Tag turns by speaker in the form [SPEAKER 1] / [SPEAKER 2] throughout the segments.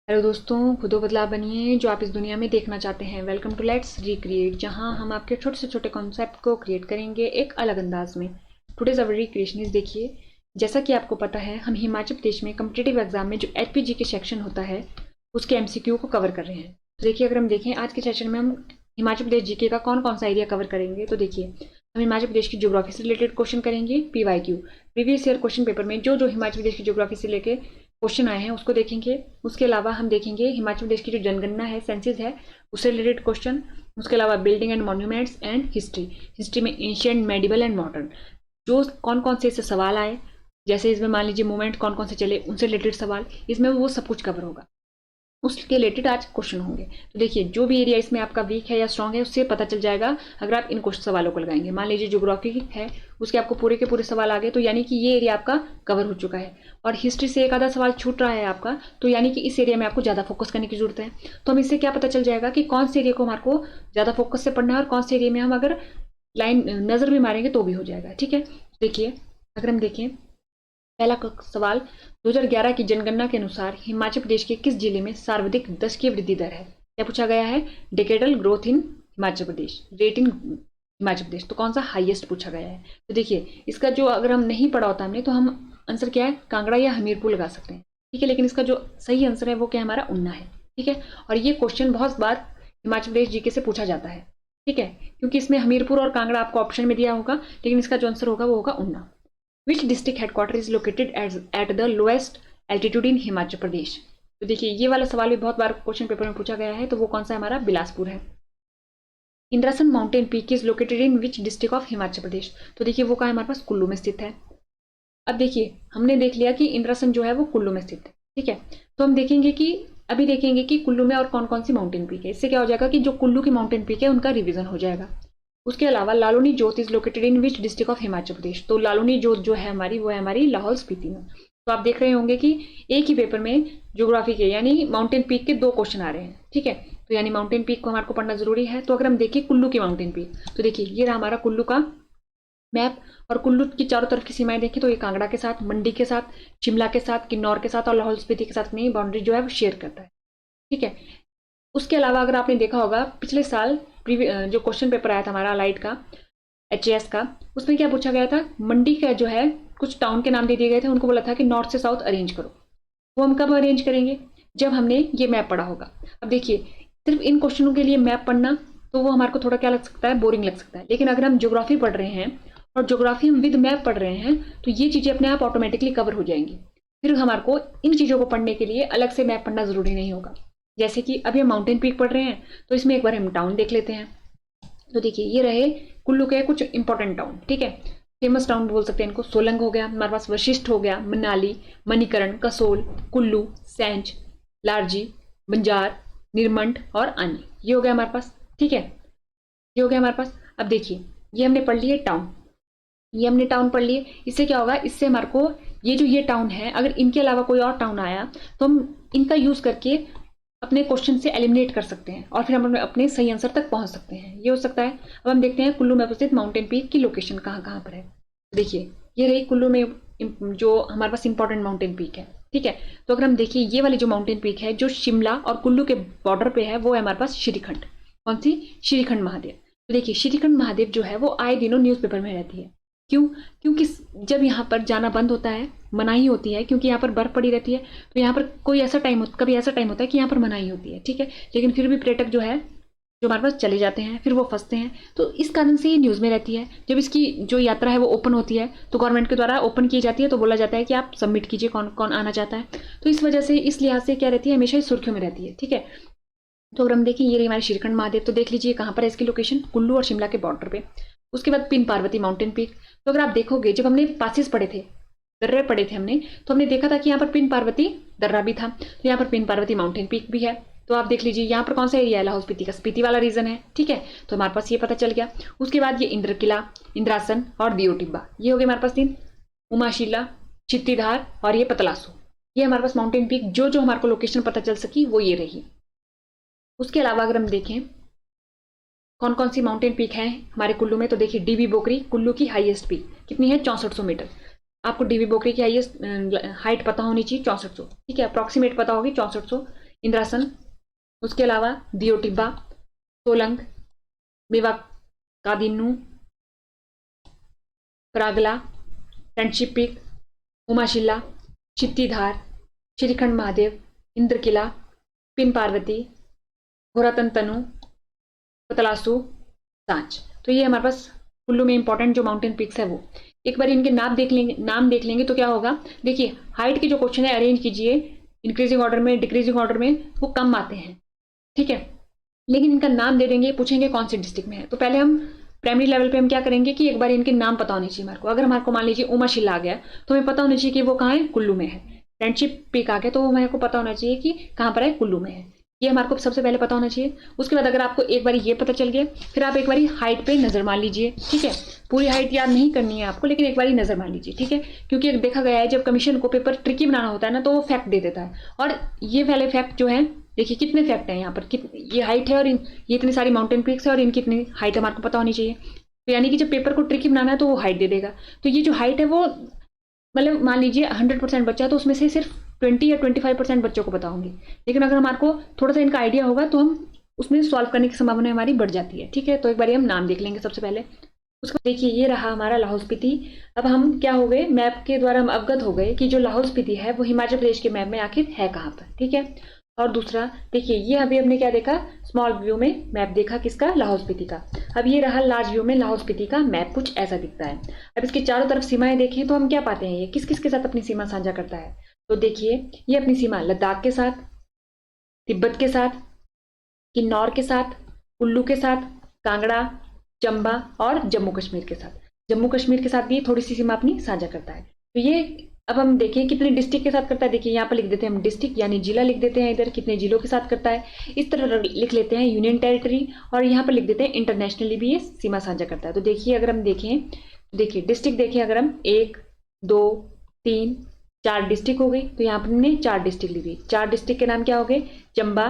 [SPEAKER 1] Hello दोस्तों, खुदो बदलाव बनिए जो आप इस दुनिया में देखना चाहते हैं। वेलकम टू लेट्स रिक्रिएट, जहां हम आपके छोटे से छोटे कॉन्सेप्ट को क्रिएट करेंगे एक अलग अंदाज में। टुडेज अवर रिक्रिएशन देखिए, जैसा कि आपको पता है हम हिमाचल प्रदेश में कम्पिटेटिव एग्जाम में जो एलपीजी के सेक्शन होता है उसके एमसीक्यू को कवर कर रहे हैं। तो देखिए, अगर हम देखें आज के सेशन में हम हिमाचल प्रदेश जीके का कौन कौन सा एरिया कवर करेंगे, तो देखिए हम हिमाचल प्रदेश की ज्योग्राफी से रिलेटेड क्वेश्चन करेंगे, PYQ previous year question paper में जो हिमाचल प्रदेश की ज्योग्राफी से लेके क्वेश्चन आए हैं उसको देखेंगे। उसके अलावा हम देखेंगे हिमाचल प्रदेश की जो जनगणना है, सेंसिस है, उससे रिलेटेड क्वेश्चन। उसके अलावा building and monuments and history में एंशियंट, मेडिवल एंड मॉडर्न जो कौन कौन से इससे सवाल आए, जैसे इसमें मान लीजिए मूवमेंट कौन कौन से चले उनसे रिलेटेड सवाल, इसमें वो सब कुछ कवर होगा, उसके रिलेटेड आज क्वेश्चन होंगे। तो देखिए जो भी एरिया इसमें आपका वीक है या स्ट्रांग है उससे पता चल जाएगा अगर आप इन क्वेश्चन सवालों को लगाएंगे। मान लीजिए ज्योग्राफी है, उसके आपको पूरे के पूरे सवाल आ गए तो यानी कि ये एरिया आपका कवर हो चुका है। और हिस्ट्री से एक आधा सवाल छूट रहा है आपका, तो यानी कि इस एरिया में आपको ज्यादा फोकस करने की जरूरत है। तो हम इससे क्या पता चल जाएगा कि कौन से एरिया को हमारे को ज्यादा फोकस से पढ़ना है और कौन से एरिया में हम अगर लाइन नजर भी मारेंगे तो भी हो जाएगा। ठीक है, देखिए अगर हम देखें पहला सवाल, 2011 की जनगणना के अनुसार हिमाचल प्रदेश के किस जिले में सर्वाधिक दशकीय वृद्धि दर है? क्या पूछा गया है? Decadal growth in Himachal Pradesh, rate in Himachal Pradesh, तो कौन सा हाईएस्ट पूछा गया है? तो देखिए इसका जो अगर हम नहीं पढ़ा होता हमने तो हम आंसर क्या है, कांगड़ा या हमीरपुर लगा सकते हैं। ठीक है, लेकिन इसका जो सही आंसर है वो क्या, हमारा ऊना है। ठीक है, और ये क्वेश्चन बहुत बार हिमाचल प्रदेश जीके से पूछा जाता है। ठीक है, क्योंकि इसमें हमीरपुर और कांगड़ा आपको ऑप्शन में दिया होगा, लेकिन इसका जो आंसर होगा वो होगा Una. Which district headquarter is located at the lowest altitude in Himachal Pradesh? तो देखिए ये वाला सवाल भी बहुत बार क्वेश्चन पेपर में पूछा गया है, तो वो कौन सा हमारा बिलासपुर है। Indrasan mountain peak is located in which district of Himachal Pradesh? तो देखिए वो कहाँ हमारे पास कुल्लू में स्थित है। अब देखिए हमने देख लिया कि इंद्रासन जो है वो कुल्लू में स्थित है। ठीक है, तो हम देखेंगे कि अभी देखेंगे कि कुल्लू में और कौन कौन सी माउंटेन पीक है। इससे क्या हो जाएगा कि जो कुल्लू की माउंटेन पीक है उनका रिवीजन हो जाएगा। उसके अलावा Laluni Jot is located in which district of Himachal Pradesh? तो लालूनी जोत जो है हमारी वो है हमारी लाहौल स्पीति में। तो आप देख रहे होंगे कि एक ही पेपर में ज्योग्राफी के यानी माउंटेन पीक के दो क्वेश्चन आ रहे हैं। ठीक है, तो यानी माउंटेन पीक को हमारे को पढ़ना जरूरी है। तो अगर हम देखिए कुल्लू की माउंटेन पीक, तो देखिए ये रहा हमारा कुल्लू का मैप, और कुल्लू की चारों तरफ की सीमाएं देखिए तो ये कांगड़ा के साथ, मंडी के साथ, शिमला के साथ, किन्नौर के साथ और लाहौल स्पीति के साथ अपनी बाउंड्री जो है वो शेयर करता है। ठीक है, उसके अलावा अगर आपने देखा होगा पिछले साल जो क्वेश्चन पेपर आया था हमारा अलाइड का, एचएएस का, उसमें क्या पूछा गया था, मंडी का जो है कुछ टाउन के नाम दे दिए गए थे, उनको बोला था कि नॉर्थ से साउथ अरेंज करो। वो हम कब अरेंज करेंगे, जब हमने ये मैप पढ़ा होगा। अब देखिए सिर्फ इन क्वेश्चनों के लिए मैप पढ़ना तो वो हमारे को थोड़ा क्या लग सकता है, बोरिंग लग सकता है। लेकिन अगर हम ज्योग्राफी पढ़ रहे हैं और ज्योग्राफी हम विद मैप पढ़ रहे हैं तो ये चीजें अपने आप ऑटोमेटिकली कवर हो जाएंगी। फिर हमारे को इन चीजों को पढ़ने के लिए अलग से मैप पढ़ना जरूरी नहीं होगा। जैसे कि अभी हम माउंटेन पीक पढ़ रहे हैं तो इसमें एक बार हम टाउन देख लेते हैं। तो देखिए ये रहे कुल्लू के कुछ इंपॉर्टेंट टाउन। ठीक है, फेमस टाउन बोल सकते हैं इनको। सोलंग हो गया हमारे पास, वशिष्ठ हो गया, मनाली, मणिकरण, कसोल, कुल्लू, सैंज, लारजी, बंजार, निरमंड और आनी, ये हो गया हमारे पास। ठीक है, ये हो गया हमारे पास। अब देखिए ये हमने पढ़ लिए टाउन, ये हमने टाउन पढ़ लिए। इससे क्या होगा, इससे हमारे को ये जो ये टाउन है अगर इनके अलावा कोई और टाउन आया तो हम इनका यूज करके अपने क्वेश्चन से एलिमिनेट कर सकते हैं और फिर हम अपने सही आंसर तक पहुंच सकते हैं। ये हो सकता है। अब हम देखते हैं कुल्लू में उपस्थित माउंटेन पीक की लोकेशन कहाँ कहाँ पर है। देखिए ये रही कुल्लू में जो हमारे पास इंपॉर्टेंट माउंटेन पीक है। ठीक है, तो अगर हम देखिए ये वाली जो माउंटेन पीक है जो शिमला और कुल्लू के बॉर्डर पे है वो है हमारे पास श्रीखंड। कौन सी? श्रीखंड महादेव। तो देखिए श्रीखंड महादेव जो है वो आए दिनों न्यूज़पेपर में रहती है। क्यों? क्योंकि जब यहाँ पर जाना बंद होता है, मनाही होती है, क्योंकि यहाँ पर बर्फ पड़ी रहती है, तो यहाँ पर कोई ऐसा टाइम कभी ऐसा टाइम होता है कि यहाँ पर मनाही होती है। ठीक है, लेकिन फिर भी पर्यटक जो है जो हमारे पास चले जाते हैं, फिर वो फंसते हैं। तो इस कारण से ये न्यूज़ में रहती है। जब इसकी जो यात्रा है वो ओपन होती है तो गवर्नमेंट के द्वारा ओपन की जाती है, तो बोला जाता है कि आप सबमिट कीजिए कौन कौन आना चाहता है। तो इस वजह से, इस लिहाज से क्या रहती है, हमेशा सुर्खियों में रहती है। ठीक है, तो अगर हम देखें ये रही हमारे श्रीखंड महादेव, तो देख लीजिए कहाँ पर है इसकी लोकेशन, कुल्लू और शिमला के बॉर्डर पे। उसके बाद पिन पार्वती माउंटेन पीक। तो अगर आप देखोगे जब हमने पासिस पढ़े थे, दर्रे पढ़े थे हमने, तो हमने देखा था कि यहाँ पर पिन पार्वती दर्रा भी था, तो यहाँ पर पिन पार्वती माउंटेन पीक भी है। तो आप देख लीजिए यहाँ पर कौन सा एरिया है, लाहौल स्पीति का स्पीति वाला रीजन है। ठीक है, तो हमारे पास ये पता चल गया। उसके बाद ये इंद्र किला, इंद्रासन और दियो टिब्बा, ये हो गए हमारे पास तीन। उमाशिला, चित्तीधार और ये पतलासू, ये हमारे पास माउंटेन पीक जो जो हमारे को लोकेशन पता चल सकी वो ये रही। उसके अलावा अगर हम देखें कौन कौन सी माउंटेन पीक है हमारे कुल्लू में, तो देखिए डीबी बोकरी कुल्लू की हाईएस्ट पीक कितनी है, 6400 मीटर। आपको डीबी बोकरी की हाईएस्ट हाइट पता होनी चाहिए, 6400। ठीक है, अप्रॉक्सीमेट पता होगी 6400। इंद्रासन, उसके अलावा दियो टिब्बा, सोलंग, मेवाकादिन्नू, प्रागला, फ्रेंडशिप पीक, उमाशिला, चित्तीधार, श्रीखंड महादेव, इंद्रकिला, पिन पार्वती, घोरातन तनु, पतलासू, सांच। तो ये हमारे पास कुल्लू में इंपॉर्टेंट जो माउंटेन पिक्स है वो एक बार इनके नाम देख लेंगे तो क्या होगा। देखिए हाइट के जो क्वेश्चन है अरेंज कीजिए इंक्रीजिंग ऑर्डर में डिक्रीजिंग ऑर्डर में, वो कम आते हैं, ठीक है। लेकिन इनका नाम दे देंगे, पूछेंगे कौन से डिस्ट्रिक्ट में है। तो पहले हम प्राइमरी लेवल पे हम क्या करेंगे कि एक बार इनके नाम पता होने चाहिए हमारे को। अगर हमारे को मान लीजिए उमाशिला आ गया तो हमें पता होना चाहिए कि वो कहाँ है, कुल्लू में है। फ्रेंडशिप पीक आ गया तो हमारे को पता होना चाहिए कि कहाँ पर है, कुल्लू में है। ये हमारे को सबसे पहले पता होना चाहिए। उसके बाद अगर आपको एक बार ये पता चल गया, फिर आप एक बार हाइट पे नजर मार लीजिए, ठीक है। पूरी हाइट याद नहीं करनी है आपको, लेकिन एक बार नजर मार लीजिए, ठीक है। क्योंकि देखा गया है जब कमीशन को पेपर ट्रिकी बनाना होता है ना, तो वो फैक्ट दे देता है। और ये वाले फैक्ट जो है, देखिए कितने फैक्ट हैं यहाँ पर, ये हाइट है और ये इतनी सारी माउंटेन पीक्स है और इनकी इतनी हाइट हमारे को पता होनी चाहिए। तो यानी कि जब पेपर को ट्रिकी बनाना है तो वो हाइट दे देगा। तो ये जो हाइट है वो मतलब मान लीजिए 100% बच्चा है तो उसमें से सिर्फ 20 या 25% बच्चों को पता होंगे। लेकिन अगर हमारे को थोड़ा सा इनका आइडिया होगा तो हम उसमें सॉल्व करने की संभावना हमारी बढ़ जाती है, ठीक है। तो एक बार हम नाम देख लेंगे सबसे पहले। उसको देखिए ये रहा हमारा लाहौल स्पीति। अब हम क्या हो गए, मैप के द्वारा हम अवगत हो गए कि जो लाहौल स्पीति है वो हिमाचल प्रदेश के मैप में आखिर है कहाँ पर, ठीक है। और दूसरा देखिए ये अभी हमने क्या देखा, स्मॉल व्यू में मैप देखा किसका, लाहौल स्पीति का। अब ये रहा लार्ज व्यू में लाहौल स्पीति का मैप, कुछ ऐसा दिखता है। अब इसके चारों तरफ सीमाएं देखें तो हम क्या पाते हैं, ये किस किस के साथ अपनी सीमा साझा करता है। तो देखिए ये अपनी सीमा लद्दाख के साथ, तिब्बत के साथ, किन्नौर के साथ, कुल्लू के साथ, कांगड़ा, चंबा और जम्मू कश्मीर के साथ। जम्मू कश्मीर के साथ भी थोड़ी सी सीमा अपनी साझा करता है। तो ये अब हम देखें कितने डिस्ट्रिक्ट के साथ करता है। देखिए यहाँ पर लिख देते हैं हम डिस्ट्रिक्ट यानी जिला लिख देते हैं, इधर कितने जिलों के साथ करता है। इस तरह लिख लेते हैं यूनियन टेरिटरी, और यहाँ पर लिख देते हैं इंटरनेशनली भी ये सीमा साझा करता है। तो देखिए अगर हम देखें, देखिए डिस्ट्रिक्ट देखें, अगर हम 1 2 3 4 डिस्ट्रिक्ट हो गई, तो यहाँ पर हमने 4 डिस्ट्रिक्ट ली थी। 4 डिस्ट्रिक्ट के नाम क्या हो गए, चंबा,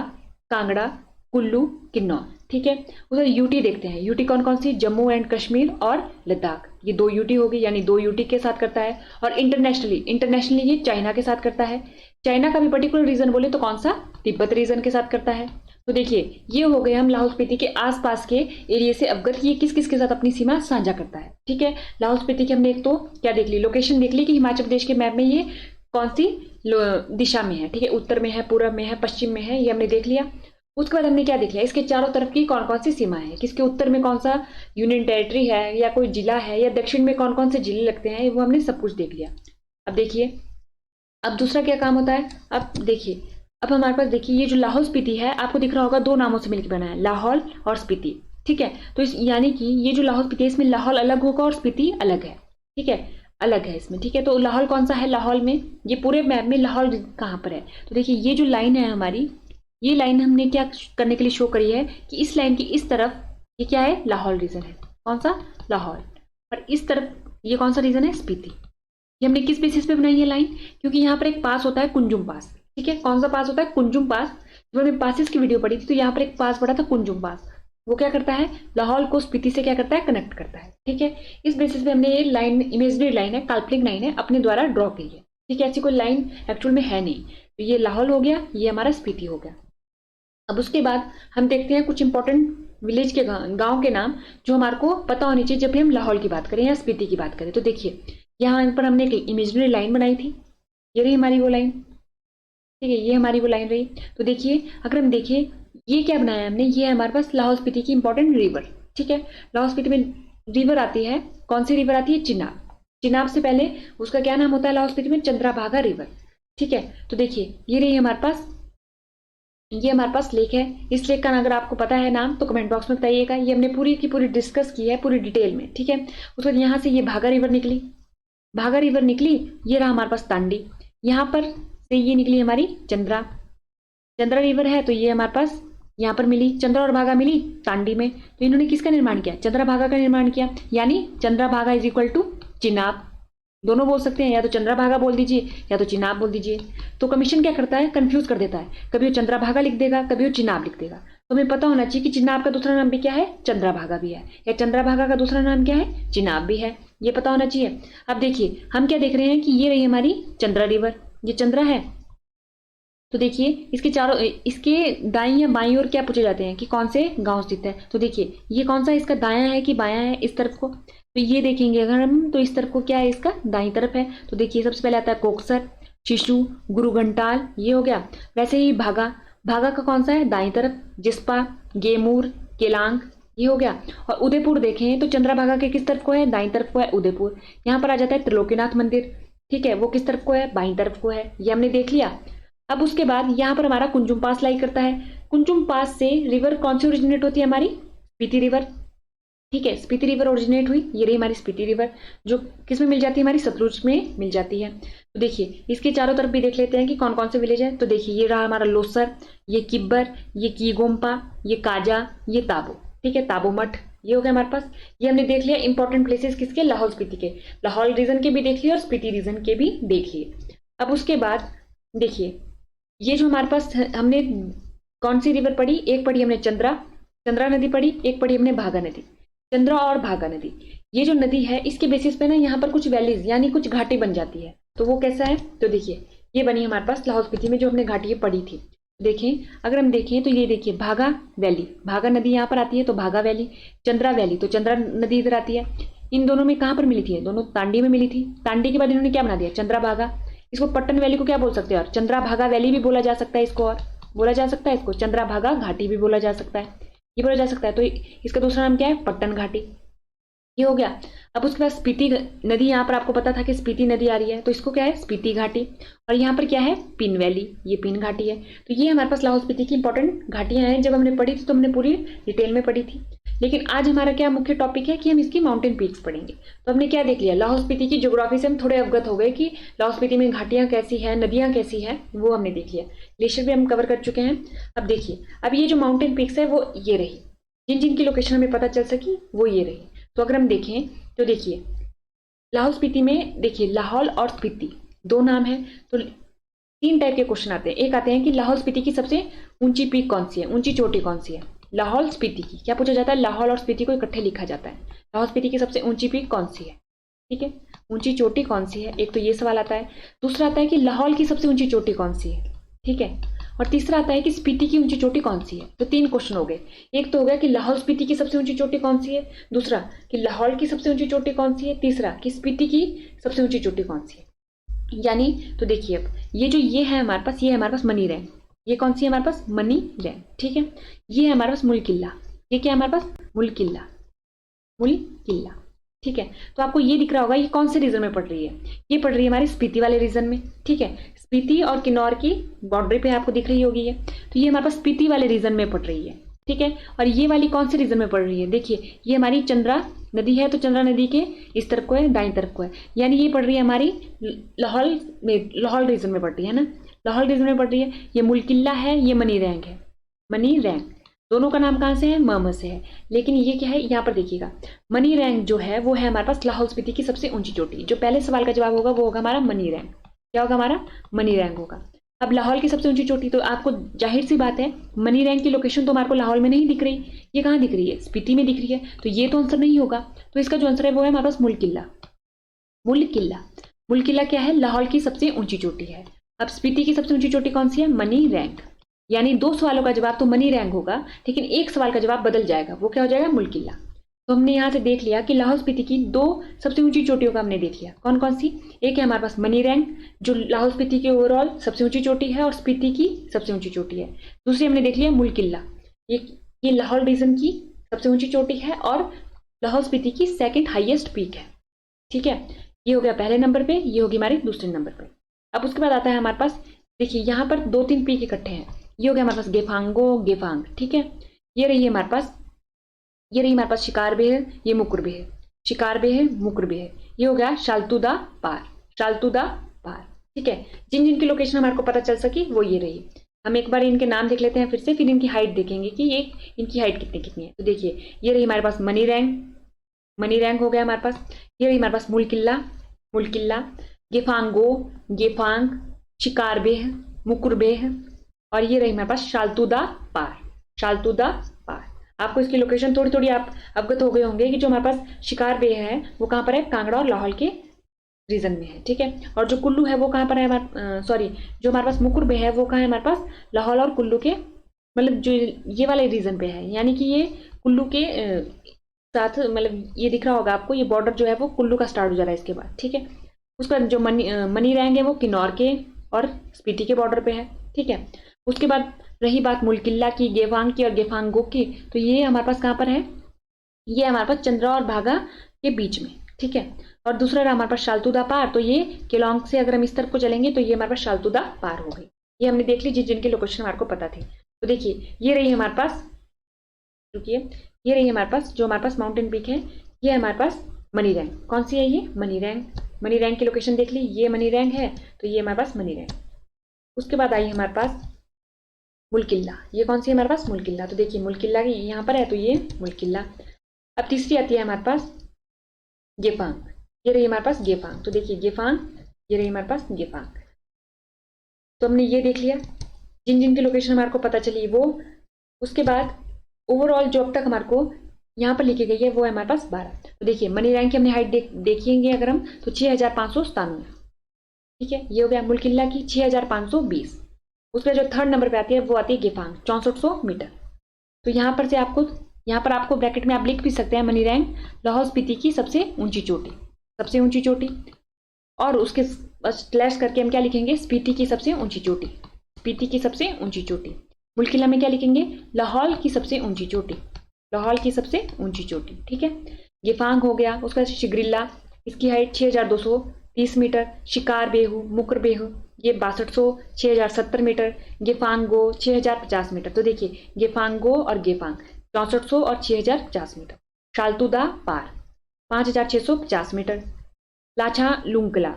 [SPEAKER 1] कांगड़ा, कुल्लू, किन्नौर, ठीक है। उधर यूटी देखते हैं, यूटी कौन कौन सी, जम्मू एंड कश्मीर और लद्दाख, ये 2 यूटी होगी यानी 2 यूटी के साथ करता है। और इंटरनेशनली ये चाइना के साथ करता है। चाइना का भी पर्टिकुलर रीजन बोले तो कौन सा, तिब्बत रीजन के साथ करता है। तो देखिए ये हो गए हम लाहौल स्पीति के आसपास के एरिया से अवगत, ये किस किस के साथ अपनी सीमा साझा करता है, ठीक है। लाहौल स्पीति की हमने एक तो क्या देख ली, लोकेशन देख ली कि हिमाचल प्रदेश के मैप में ये कौन सी दिशा में है, ठीक है। उत्तर में है, पूर्व में है, पश्चिम में है, ये हमने देख लिया। उसके बाद हमने क्या देख लिया, इसके चारों तरफ की कौन कौन सी सीमा है, किसके उत्तर में कौन सा यूनियन टेरिटरी है या कोई जिला है, या दक्षिण में कौन कौन से जिले लगते हैं, वो हमने सब कुछ देख लिया। अब देखिए अब दूसरा क्या काम होता है। अब देखिए अब हमारे पास देखिए ये जो लाहौल स्पीति है आपको दिख रहा होगा, 2 नामों से मिलकर बना है, लाहौल और स्पीति, ठीक है। तो इस यानी कि ये जो लाहौल स्पीति है इसमें लाहौल अलग होगा और स्पीति अलग है, ठीक है, अलग है इसमें, ठीक है। तो लाहौल कौन सा है, लाहौल में ये पूरे मैप में लाहौल कहाँ पर है। तो देखिए ये जो लाइन है हमारी, ये लाइन हमने क्या करने के लिए शो करी है कि इस लाइन की इस तरफ ये क्या है, लाहौल रीजन है, कौन सा, लाहौल। और इस तरफ ये कौन सा रीजन है, स्पीति। ये हमने किस बेसिस पे बनाई है लाइन, क्योंकि यहाँ पर एक पास होता है कुंजुम पास, ठीक है। कौन सा पास होता है, कुंजुम पास। जब हमने पासिस की वीडियो पढ़ी थी तो यहाँ पर एक पास पड़ा था कुंजुम पास, वो क्या करता है, लाहौल को स्पीति से क्या करता है, कनेक्ट करता है, ठीक है। इस बेसिस पे हमने ये लाइन, इमेजनरी लाइन है, काल्पनिक लाइन है, अपने द्वारा ड्रॉ की है, ठीक है। ऐसी कोई लाइन एक्चुअल में है नहीं। तो ये लाहौल हो गया, ये हमारा स्पीति हो गया। अब उसके बाद हम देखते हैं कुछ इंपॉर्टेंट विलेज के गांव के नाम जो हमारे को पता होनी चाहिए जब भी हम लाहौल की बात करें या स्पीति की बात करें। तो देखिए यहाँ पर हमने एक इमेजनरी लाइन बनाई थी, ये रही हमारी वो लाइन, ठीक है, ये हमारी वो लाइन रही। तो देखिए अगर हम देखें ये क्या बनाया हमने, ये है हमारे पास लाहौल स्पीति की इंपॉर्टेंट रिवर, ठीक है। लाहौल स्पीति में रिवर आती है, कौन सी रिवर आती है, चिनाब। चिनाब से पहले उसका क्या नाम होता है लाहौल स्पीति में, चंद्रभागा रिवर, ठीक है। तो देखिए ये रही हमारे पास, ये हमारे पास लेक है। इस लेक का अगर आपको पता है नाम तो कमेंट बॉक्स में बताइएगा। ये हमने पूरी की पूरी डिस्कस की है पूरी डिटेल में, ठीक है। उसके बाद यहाँ से ये भागा रिवर निकली, भागा रिवर निकली, ये रहा हमारे पास तांडी। यहाँ पर से ये निकली हमारी चंद्रा, चंद्रा रिवर है तो ये हमारे पास यहाँ पर मिली, चंद्रा और भागा मिली तांडी में। तो इन्होंने किसका निर्माण किया, चंद्रा भागा का निर्माण किया, यानी चंद्रा भागा इज इक्वल टू चिनाब, दोनों बोल सकते हैं, या तो चंद्रभागा बोल दीजिए या तो चिनाब बोल दीजिए। तो कमीशन क्या करता है, कंफ्यूज कर देता है, कभी वो चंद्रभागा लिख देगा, कभी वो चिनाब लिख देगा। तो हमें पता होना चाहिए कि चिनाब का दूसरा नाम भी क्या है, चंद्रभागा भी है, या चंद्रभागा का दूसरा नाम क्या है, चिनाब भी है, ये पता होना चाहिए। अब देखिए हम क्या देख रहे हैं कि ये रही हमारी चंद्रा रिवर, ये चंद्रा है, तो देखिए इसके चारों, इसके दाईं या बाईं ओर क्या पूछे जाते हैं कि कौन से गांव स्थित है। तो देखिए ये कौन सा इसका दायां है कि बायां है इस तरफ को, तो ये देखेंगे अगर हम तो इस तरफ को क्या है, इसका दाईं तरफ है। तो देखिए सबसे पहले आता है कोकसर, शिशु, गुरु घंटाल, ये हो गया। वैसे ही भागा, भागा का कौन सा है दाईं तरफ, जिस्पा, गेमूर, केलांग, ये हो गया। और उदयपुर देखें तो चंद्रभागा के किस तरफ को है, दाईं तरफ को है उदयपुर। यहाँ पर आ जाता है त्रिलोकीनाथ मंदिर, ठीक है, वो किस तरफ को है, बाईं तरफ को है, ये हमने देख लिया। अब उसके बाद यहाँ पर हमारा कुंजुम पास लाई करता है। कुंजुम पास से रिवर कौन सी ओरिजिनेट होती है, हमारी स्पीति रिवर, ठीक है, स्पीति रिवर ओरिजिनेट हुई, ये रही हमारी स्पीति रिवर, जो किस में मिल जाती है, हमारी सतलुज में मिल जाती है। तो देखिए इसके चारों तरफ भी देख लेते हैं कि कौन कौन से विलेज है। तो देखिए ये रहा हमारा लोसर, ये किब्बर, ये कीगोम्पा, ये काजा, ये ताबो, ठीक है, ताबो मठ, ये हो गया हमारे पास। ये हमने देख लिया इंपॉर्टेंट प्लेसेस किसके, लाहौल स्पीति के, लाहौल रीजन के भी देख लिए और स्पीति रीजन के भी देख लिए। अब उसके बाद देखिए ये जो हमारे पास हमने कौन सी रिवर पढ़ी, एक पढ़ी हमने चंद्रा, चंद्रा नदी पढ़ी, एक पढ़ी हमने भागा नदी। चंद्रा और भागा नदी, ये जो नदी है इसके बेसिस पे ना यहाँ पर कुछ वैलीज यानी कुछ घाटी बन जाती है। तो वो कैसा है, तो देखिए ये बनी हमारे पास लाहौल स्पीति में जो हमने घाटी पढ़ी थी। देखें अगर हम देखें तो ये देखिए भागा वैली, भागा नदी यहाँ पर आती है तो भागा वैली, चंद्रा वैली तो चंद्रा नदी इधर आती है। इन दोनों में कहाँ पर मिली थी, दोनों तांडी में मिली थी। तांडी के बाद इन्होंने क्या बना दिया, चंद्रा भागा। इसको पट्टन वैली को क्या बोल सकते हैं, और चंद्रा भागा वैली भी बोला जा सकता है इसको, और बोला जा सकता है इसको चंद्रा भागा घाटी भी बोला जा सकता है, ये बोला जा सकता है। तो इसका दूसरा नाम क्या है, पट्टन घाटी, ये हो गया। अब उसके बाद स्पीति नदी, यहाँ पर आपको पता था कि स्पीति नदी आ रही है तो इसको क्या है, स्पीति घाटी। और यहाँ पर क्या है, पिन वैली, ये पिन घाटी है। तो ये हमारे पास लाहौल स्पीति की इंपॉर्टेंट घाटियां हैं। जब हमने पढ़ी थी तो हमने पूरी डिटेल में पढ़ी थी, लेकिन आज हमारा क्या मुख्य टॉपिक है कि हम इसकी माउंटेन पीक्स पढ़ेंगे। तो हमने क्या देख लिया, लाहौल स्पीति की ज्योग्राफी से हम थोड़े अवगत हो गए कि लाहौल स्पीति में घाटियां कैसी है, नदियां कैसी है, वो हमने देख लिया। ग्लेशियर भी हम कवर कर चुके हैं। अब देखिए अब ये जो माउंटेन पीक्स है वो ये रही, जिन जिन की लोकेशन हमें पता चल सकी वो ये रही। तो अगर हम देखें तो देखिए लाहौल स्पीति में, देखिए लाहौल और स्पीति दो नाम है, तो तीन टाइप के क्वेश्चन आते हैं। एक आते हैं कि लाहौल स्पीति की सबसे ऊंची पीक कौन सी है, ऊंची चोटी कौन सी है। लाहौल स्पीति की क्या पूछा जाता है, लाहौल और स्पीति को इकट्ठे लिखा जाता है। लाहौल स्पीति की सबसे ऊंची पीक कौन सी है, ठीक है, ऊंची चोटी कौन सी है, एक तो ये सवाल आता है। दूसरा आता है कि लाहौल की सबसे ऊंची चोटी कौन सी है, ठीक है, और तीसरा आता है कि स्पीति की ऊंची चोटी कौन सी है। तो तीन क्वेश्चन हो गए। एक तो हो गया कि लाहौल स्पीति की सबसे ऊंची चोटी कौन सी है, दूसरा कि लाहौल की सबसे ऊंची चोटी कौन सी है, तीसरा कि स्पीति की सबसे ऊंची चोटी कौन सी है। यानी तो देखिए अब ये जो ये है हमारे पास, ये है हमारे पास मनी रैंक, ये कौन सी है हमारे पास, मनी रैंक, ठीक है। ये है हमारे पास मुल किला, ये क्या है हमारे पास, मुल किला, मुल किला, ठीक है। तो आपको ये दिख रहा होगा ये कौन से रीजन में पड़ रही है, ये पड़ रही है हमारी स्पीति वाले रीजन में, ठीक है। स्पीति और किन्नौर की बाउंड्री पे आपको दिख रही होगी ये, तो ये हमारे पास स्पीति वाले रीजन में पड़ रही है, ठीक है। और ये वाली कौन से रीजन में पड़ रही है, देखिए ये हमारी चंद्रा नदी है, तो चंद्रा नदी के इस तरफ को है, दाईं तरफ को है, यानी ये पड़ रही है हमारी लाहौल में, लाहौल रीजन में पड़ रही है ना, लाहौल रीजन में पड़ रही है। ये मुल किला है, ये मनी रैंक है, मनी रैंक, दोनों का नाम कहाँ से है, म से है। लेकिन ये क्या है, यहाँ पर देखिएगा मनी रैंक जो है वो है हमारे पास लाहौल स्पीति की सबसे ऊंची चोटी। जो पहले सवाल का जवाब होगा वो होगा हमारा मनी रैंक, क्या होगा हमारा, मनी रैंक होगा। अब लाहौल की सबसे ऊंची चोटी, तो आपको जाहिर सी बात है मनी रैंक की लोकेशन तो हमारे को लाहौल में नहीं दिख रही, ये कहाँ दिख रही है, स्पीति में दिख रही है, तो ये तो आंसर नहीं होगा। तो इसका जो आंसर है वो है हमारे पास मुल किला, मुल किला। मुल किला क्या है, लाहौल की सबसे ऊंची चोटी है। अब स्पीति की सबसे ऊंची चोटी कौन सी है, मनी रैंक। यानी दो सवालों का जवाब तो मनी रैंक होगा, लेकिन एक सवाल का जवाब बदल जाएगा, वो क्या हो जाएगा, मुल किला। तो हमने यहाँ से देख लिया कि लाहौल स्पीति की दो सबसे ऊंची चोटियों का हमने देख लिया, कौन कौन सी। एक है हमारे पास मनी रैंक जो लाहौल स्पीति की ओवरऑल सबसे ऊंची चोटी है और स्पीति की सबसे ऊंची चोटी है। दूसरी हमने देख लिया मुल किला, ये लाहौल रीजन की सबसे ऊंची चोटी है और लाहौल स्पीति की सेकेंड हाइएस्ट पीक है, ठीक है। ये हो गया पहले नंबर पे, ये होगी हमारी दूसरे नंबर पे। अब उसके बाद आता है हमारे पास, देखिए यहाँ पर दो तीन पीक इकट्ठे हैं, ये हो गया हमारे पास गेफांगो, गेफांग, ठीक है। ये रही है हमारे पास, ये रही हमारे पास शिकार बेह, ये मुकुर बेह, शिकार बेह, मुकुर बेह, ये हो गया शालतुदा पार, शालतुदा पार, ठीक है। जिन जिन की लोकेशन हमारे को पता चल सकी वो ये रही। हम एक बार इनके नाम देख लेते हैं फिर से, फिर इनकी हाइट देखेंगे कि ये इनकी हाइट कितनी कितनी है। तो देखिए ये रही हमारे पास मनी रैंक, मनी रैंक हो गया हमारे पास। ये रही हमारे पास मुल किला, मुल किला, गेफांगो, गेफांग, शिकार बेह, मुकुर बेह, और ये रही हमारे पास शालतुदा पार, शालतुदा पार। आपको इसकी लोकेशन थोड़ी थोड़ी आप अवगत हो गए होंगे कि जो हमारे पास शिकार बेह है वो कहाँ पर है, कांगड़ा और लाहौल के रीजन में है, ठीक है। और जो कुल्लू है वो कहाँ पर है हमारे, सॉरी, जो हमारे पास मुकुरब है वो कहाँ है हमारे पास, लाहौल और कुल्लू के मतलब जो ये वाले रीजन पे है, यानी कि ये कुल्लू के साथ मतलब ये दिख रहा होगा आपको, ये बॉर्डर जो है वो कुल्लू का स्टार्ट हो जा रहा है इसके बाद, ठीक है। उसका जो मनी रैंग है वो किन्नौर के और स्पीति के बॉर्डर पे है, ठीक है। उसके बाद रही बात मुलकिल्ला की, गेफांग की और गेफांगो की, तो ये हमारे पास कहाँ पर है, ये हमारे पास चंद्रा और भागा के बीच में, ठीक है। और दूसरा रहा हमारे पास शालतुदा पार, तो ये केलोंग से अगर हम इस तरफ को चलेंगे तो ये हमारे पास शालतुदा पार हो गई। ये हमने देख ली जिनके लोकेशन हमारे को पता थी। तो देखिए ये रही हमारे पास, रुकिए, ये रही हमारे पास जो हमारे पास माउंटेन पीक है, ये हमारे पास मनी रैंक। कौन सी है ये, मनी रैंक। मनी रैंक की लोकेशन देख ली, ये मनी रैंक है, तो ये हमारे पास मनी रैंक। उसके बाद आई हमारे पास मुलकिल्ला, ये कौन सी है हमारे पास, मुलकिल्ला। तो देखिए मुलकिल्ला की यहाँ पर है, तो ये मुलकिल्ला। अब तीसरी आती है हमारे पास गेफांग, ये रही हमारे पास गेफांग। तो देखिए गेफांग, ये रही हमारे पास गेफांग। तो हमने ये देख लिया जिन जिन की लोकेशन हमारे को पता चली वो। उसके बाद ओवरऑल जो अब तक हमारे को यहाँ पर लिखी गई है वो है हमारे पास 12। तो देखिए मनी रैंक की हमने हाइट देखेंगे अगर हम, तो 6597, ठीक है। ये हो गया मुलकिल्ला की 6520। उसका जो थर्ड नंबर पे आती है वो आती है गेफांग 6400 मीटर। तो यहाँ पर आपको ब्रैकेट में आप लिख भी सकते हैं मनी रैंक लाहौल स्पीति की सबसे ऊंची चोटी, सबसे ऊंची चोटी। और उसके स्लैश करके हम क्या लिखेंगे, स्पीति की सबसे ऊंची चोटी, स्पीति की सबसे ऊंची चोटी। मुलकिल्ला में क्या लिखेंगे, लाहौल की सबसे ऊंची चोटी, लाहौल की सबसे ऊंची चोटी, ठीक है। गेफांग हो गया। उसका शिगरिल्ला, इसकी हाइट 6230 मीटर। शिकार बेहू, मुकर बेहू, ये 6200, 6070 मीटर। गेफांगो 6050 मीटर। तो देखिए गेफांगो और गेफांग 6400 और 6050 मीटर। शालतुदा पार 5650 मीटर। लाछा लुंगला,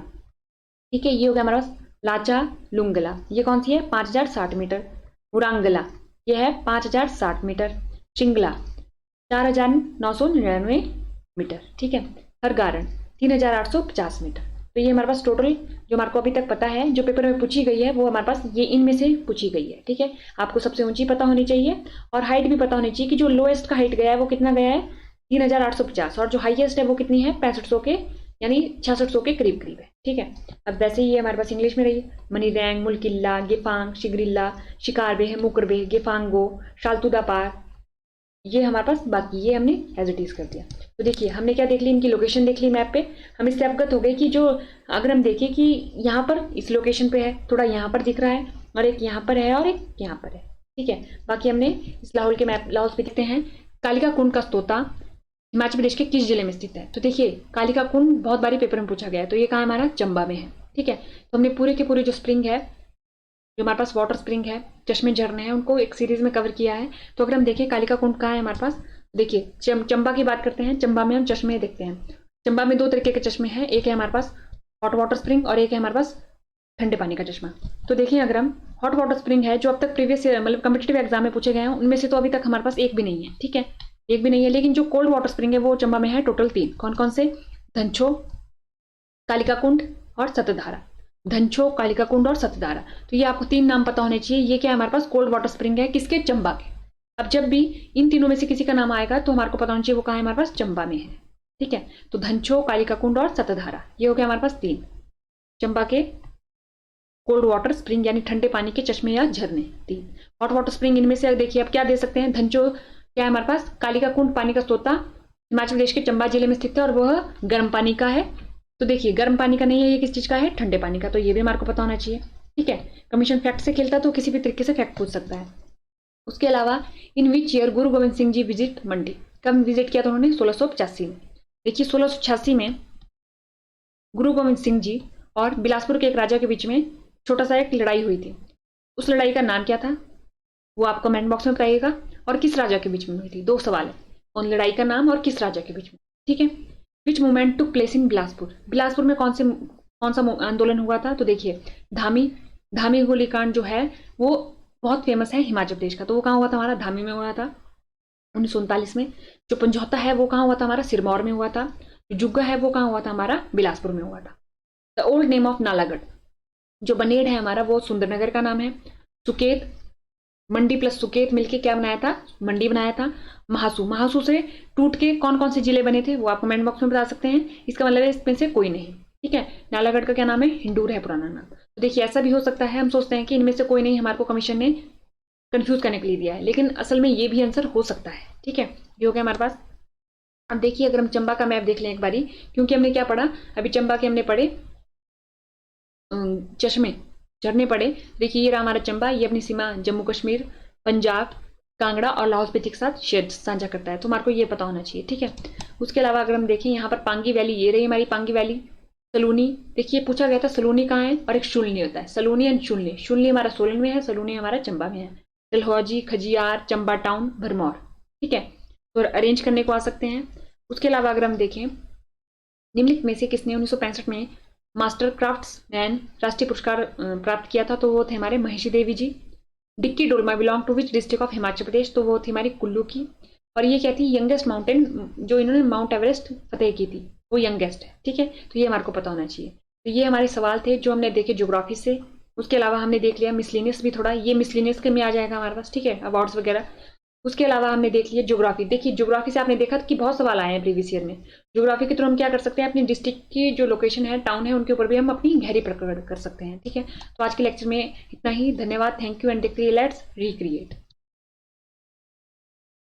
[SPEAKER 1] ठीक है, ये हो गया हमारा पास लाचा लुंगला। ये कौन सी है, 5060 मीटर। मुरांगला, ये है 5060 मीटर। शिंगला 4999 मीटर, ठीक है। हरगारण 3850 मीटर। तो ये हमारे पास टोटल जो हमारे को अभी तक पता है, जो पेपर में पूछी गई है वो हमारे पास ये इनमें से पूछी गई है, ठीक है। आपको सबसे ऊंची पता होनी चाहिए और हाइट भी पता होनी चाहिए कि जो लोएस्ट का हाइट गया है वो कितना गया है, 3850, और जो हाईएस्ट है वो कितनी है, 6500 के, यानी 6600 के करीब करीब है, ठीक है। अब वैसे ही हमारे पास इंग्लिश में रही मनी रैंग, मुलकिल्ला, गेफांग, शिगरिल्ला, शिकारबेह, मुकरबेह, गेफांगो, शालतुदा पार, ये हमारे पास बाकी, ये हमने एज इट इज कर दिया। तो देखिए हमने क्या देख ली, इनकी लोकेशन देख ली मैप पे, हम इससे अवगत हो गए कि जो अगर हम देखें कि यहाँ पर इस लोकेशन पे है, थोड़ा यहाँ पर दिख रहा है, और एक यहाँ पर है और एक यहाँ पर है, ठीक है। बाकी हमने इस लाहौल के मैप, लाहौल पे देखते हैं कालिका कुंड का स्तोता हिमाचल प्रदेश के किस जिले में स्थित है। तो देखिए कालिका कुंड बहुत बारी पेपर में पूछा गया है, तो ये कहाँ हमारा, चंबा में है, ठीक है। तो हमने पूरे के पूरे जो स्प्रिंग है, जो हमारे पास वाटर स्प्रिंग है, चश्मे झरने हैं, उनको एक सीरीज में कवर किया है। तो अगर हम देखें कालिका कुंड कहाँ है हमारे पास, देखिए चंबा की बात करते हैं। चंबा में हम चश्मे देखते हैं। चंबा में दो तरीके के चश्मे हैं, एक है हमारे पास हॉट वाटर स्प्रिंग और एक है हमारे पास ठंडे पानी का चश्मा। तो देखिए अगर हम हॉट वाटर स्प्रिंग है, जो अब तक प्रीवियस मतलब कम्पिटेटिव एग्जाम में पूछे गए हैं, उनमें से तो अभी तक हमारे पास एक भी नहीं है, ठीक है, एक भी नहीं है। लेकिन जो कोल्ड वाटर स्प्रिंग है वो चंबा में है टोटल 3। कौन कौन से, धनछो, कालिका कुंड और सतधारा। धनछो, कालिका कुंड और सतधारा। तो ये आपको 3 नाम पता होने चाहिए। ये क्या है हमारे पास, कोल्ड वाटर स्प्रिंग है, किसके, चंबा के। अब जब भी इन तीनों में से किसी का नाम आएगा तो हमारे को पता होना चाहिए वो कहाँ है, हमारे पास चंबा में है, ठीक है। तो धनछो, कालिका कुंड और सतधारा, ये हो गया हमारे पास 3 चंबा के कोल्ड वाटर स्प्रिंग यानी ठंडे पानी के चश्मे या झरने। 3 हॉट वाटर स्प्रिंग, इनमें से देखिए अब क्या दे सकते हैं, धनछो क्या है हमारे पास, कालिका कुंड पानी का स्तोता हिमाचल प्रदेश के चंबा जिले में स्थित है और वह गर्म पानी का है। तो देखिए गर्म पानी का नहीं है, ये किस चीज का है, ठंडे पानी का। तो ये भी हमारे को पता होना चाहिए, ठीक है। कमीशन फैक्ट से खेलता तो किसी भी तरीके से फैक्ट पूछ सकता है। उसके अलावा इन which year Guru Govind Singh ji visit मंडी, कब विजिट किया था उन्होंने, 1685 में। देखिए 1686 में गुरु गोविंद सिंह जी और बिलासपुर के एक राजा के बीच में छोटा सा एक लड़ाई हुई थी। उस लड़ाई का नाम क्या था वो आप कमेंट बॉक्स में बताइएगा, और किस राजा के बीच में हुई थी। 2 सवाल है, उन लड़ाई का नाम और किस राजा के बीच में, ठीक है। विच movement took place in Bilaspur, Bilaspur में कौन सा आंदोलन हुआ था। तो देखिए धामी गोलीकांड जो है वो बहुत फेमस है हिमाचल प्रदेश का। तो वो कहाँ हुआ था हमारा, धामी में हुआ था 1939 में। जो पंजौता है वो कहाँ हुआ था हमारा, सिरमौर में हुआ था। जो जुग्गा है वो कहाँ हुआ था हमारा, बिलासपुर में हुआ था। The old name of Nalagarh, जो बनेड़ है हमारा वो सुंदरनगर का नाम है। सुकेत, मंडी प्लस सुकेत मिलके क्या बनाया था, मंडी बनाया था। महासू से टूट के कौन कौन से जिले बने थे वो आप कमेंट बॉक्स में बता सकते हैं। इसका मतलब है इसमें से कोई नहीं, ठीक है। नालागढ़ का क्या नाम है? हिंडूर है पुराना नाम। तो देखिए ऐसा भी हो सकता है, हम सोचते हैं कि इनमें से कोई नहीं हमारे को कमीशन ने कंफ्यूज करने के लिए दिया है, लेकिन असल में ये भी आंसर हो सकता है। ठीक है, ये हो गया हमारे पास। अब देखिए अगर हम चंबा का मैप देख लें एक बारी, क्योंकि हमने क्या पढ़ा अभी, चंबा के हमने पढ़े चश्मे, झरने पड़े। देखिए ये रहा हमारा चंबा, ये अपनी सीमा जम्मू कश्मीर, पंजाब, कांगड़ा और लाहौल स्पीति के साथ शेयर साझा करता है, तो हमारे को ये पता होना चाहिए। ठीक है, उसके अलावा अगर हम देखें यहाँ पर पांगी वैली, ये रही हमारी पांगी वैली। सलूनी, देखिए पूछा गया था सलूनी कहाँ है, और एक शुलनी होता है, सलूनी एंड शुलनी। शुलनी हमारा सोलन में है, सलूनी हमारा चंबा में है। डलहौजी, खजियार, चंबा टाउन, भरमौर। ठीक है, तो अरेंज करने को आ सकते हैं। उसके अलावा अगर हम देखें, निम्नलिखित में से किसने 1965 में मास्टर क्राफ्ट्समैन राष्ट्रीय पुरस्कार प्राप्त किया था? तो वो थे हमारे Mahishi Devi ji. Dicky Dolma belong to which district of Himachal Pradesh? तो वो थी हमारी कुल्लू की। और ये क्या थी? यंगेस्ट माउंटेन, जो इन्होंने माउंट एवरेस्ट फतेह की थी, वो यंगेस्ट है। ठीक है, तो ये हमारे को पता होना चाहिए। तो ये हमारे सवाल थे जो हमने देखे ज्योग्राफी से। उसके अलावा हमने देख लिया मिसलिनियस भी थोड़ा, ये मिसलिनियस के में आ जाएगा हमारे पास। ठीक है, अवार्ड्स वगैरह। उसके अलावा हमने देख लिया ज्योग्राफी। देखिए ज्योग्राफी से आपने देखा कि बहुत सवाल आए हैं प्रीवियस ईयर में। ज्योग्राफी के थ्रू हम क्या कर सकते हैं, अपनी डिस्ट्रिक्ट की जो लोकेशन है, टाउन है, उनके ऊपर भी हम अपनी गहरी पकड़ कर सकते हैं। ठीक है, तो आज के लेक्चर में इतना ही। धन्यवाद, थैंक यू एंड देखते रहिए लेट्स रिक्रिएट।